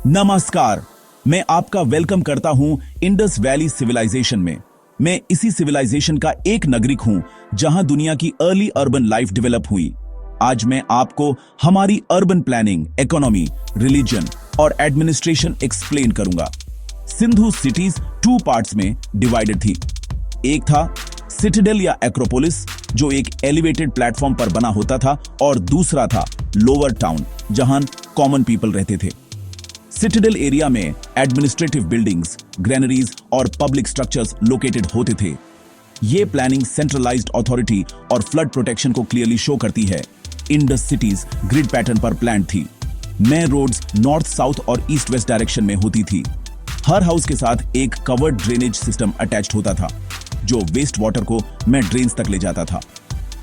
नमस्कार, मैं आपका वेलकम करता हूं इंडस वैली सिविलाइजेशन में। मैं इसी सिविलाइजेशन का एक नागरिक हूं जहां दुनिया की अर्ली अर्बन लाइफ डेवलप हुई। आज मैं आपको हमारी अर्बन प्लानिंग, इकोनॉमी, रिलीजन और एडमिनिस्ट्रेशन एक्सप्लेन करूंगा। सिंधु सिटीज 2 पार्ट्स में डिवाइडेड थी। एक था सिटाडेल या एक्रोपोलिस, जो एक एलिवेटेड प्लेटफॉर्म पर बना होता था, और दूसरा था लोअर टाउन, जहां कॉमन पीपल रहते थे। सिटाडेल एरिया में एडमिनिस्ट्रेटिव बिल्डिंग्स, ग्रेनरीज और पब्लिक स्ट्रक्चर्स लोकेटेड होते थे। ये प्लानिंग सेंट्रलाइज्ड अथॉरिटी और फ्लड प्रोटेक्शन को क्लियरली शो करती है। इंडस सिटीज ग्रिड पैटर्न पर प्लान थी। मेन रोड्स नॉर्थ, साउथ और ईस्ट वेस्ट डायरेक्शन में होती थी। हर हाउस के साथ एक कवर्ड ड्रेनेज सिस्टम अटैच्ड होता था, जो वेस्ट वाटर को में ड्रेन्स तक ले जाता था।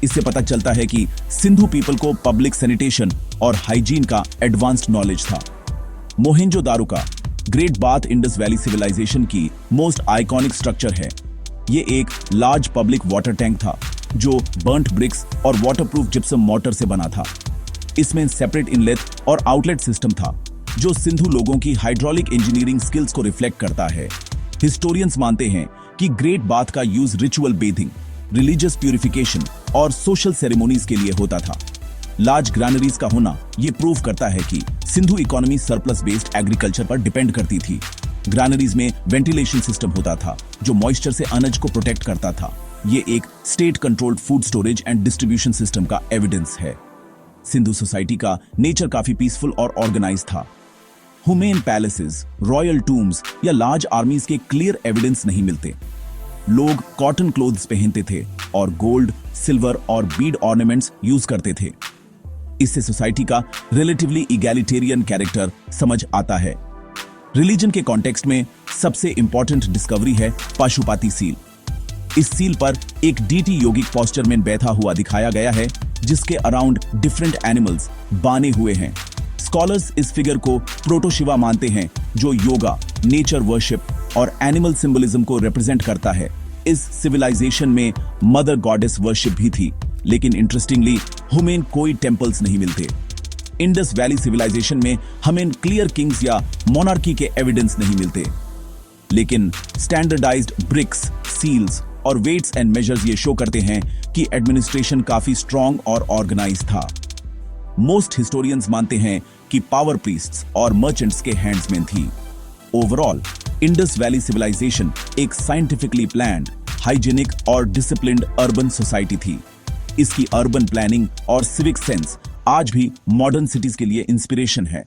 इससे पता चलता है कि सिंधु पीपल को पब्लिक सैनिटेशन और हाइजीन का एडवांस्ड नॉलेज था। मोहेंजोदारो का great bath Indus Valley Civilisation की मोस्ट आइकॉनिक स्ट्रक्चर है। ये एक लार्ज पब्लिक वाटर टैंक था जो बर्न्ट ब्रिक्स और वाटरप्रूफ जिप्सम मोर्टर से बना था। इसमें सेपरेट इनलेट और आउटलेट सिस्टम था, जो सिंधु लोगों की हाइड्रोलिक इंजीनियरिंग स्किल्स को रिफ्लेक्ट करता है। हिस्टोरियंस मानते हैं कि ग्रेट बाथ का use ritual bathing, religious purification और सोशल सेरेमोनीज के लिए होता था। लार्ज ग्रैनरीज का होना यह प्रूव करता है कि Sindhu economy surplus based agriculture पर डिपेंड करती थी। ग्रैनरीज में वेंटिलेशन सिस्टम होता था जो मॉइस्चर से अनाज को प्रोटेक्ट करता था। ये एक state controlled food storage and distribution system का एविडेंस है। सिंधु सोसाइटी का नेचर काफी पीसफुल और ऑर्गेनाइज था। ह्यूमेन पैलेसेस, रॉयल टूम्स या लार्ज आर्मीज के क्लियर एविडेंस नहीं मिलते। लोग कॉटन क्लोथ्स पहनते थे और गोल्ड, सिल्वर और बीड ऑर्नामेंट्स यूज करते थे। इससे सोसाइटी का रिलेटिवली इगैलिटेरियन कैरेक्टर समझ आता है। रिलीजन के कॉन्टेक्स्ट में सबसे इंपॉर्टेंट डिस्कवरी है पाशुपाति सील। इस सील पर एक डीटी योगिक पोस्चर में बैठा हुआ दिखाया गया है, जिसके अराउंड डिफरेंट एनिमल्स बाने हुए हैं। स्कॉलर्स इस फिगर को प्रोटो शिवा मानते हैं, जो योगा, नेचर वर्शिप और एनिमल सिंबलिज्म को रिप्रेजेंट करता है। इस सिविलाइजेशन में मदर गॉडेस वर्शिप भी थी, लेकिन इंटरेस्टिंगली ह्यूमेन कोई टेंपल्स नहीं मिलते। इंडस वैली सिविलाइजेशन में हमें क्लियर किंग्स या मोनार्की के एविडेंस नहीं मिलते, लेकिन स्टैंडर्डाइज्ड ब्रिक्स, सील्स और वेट्स एंड मेजर्स ये शो करते हैं कि एडमिनिस्ट्रेशन काफी स्ट्रॉन्ग और ऑर्गेनाइज था। मोस्ट हिस्टोरियंस मानते हैं कि पावर प्रीस्ट्स और मर्चेंट्स के हैंड्स में थी। ओवरऑल इंडस वैली सिविलाइजेशन एक साइंटिफिकली प्लान्ड, हाइजीनिक और डिसिप्लिन्ड अर्बन सोसाइटी थी। इसकी अर्बन प्लानिंग और सिविक सेंस आज भी मॉडर्न सिटीज के लिए इंस्पिरेशन है।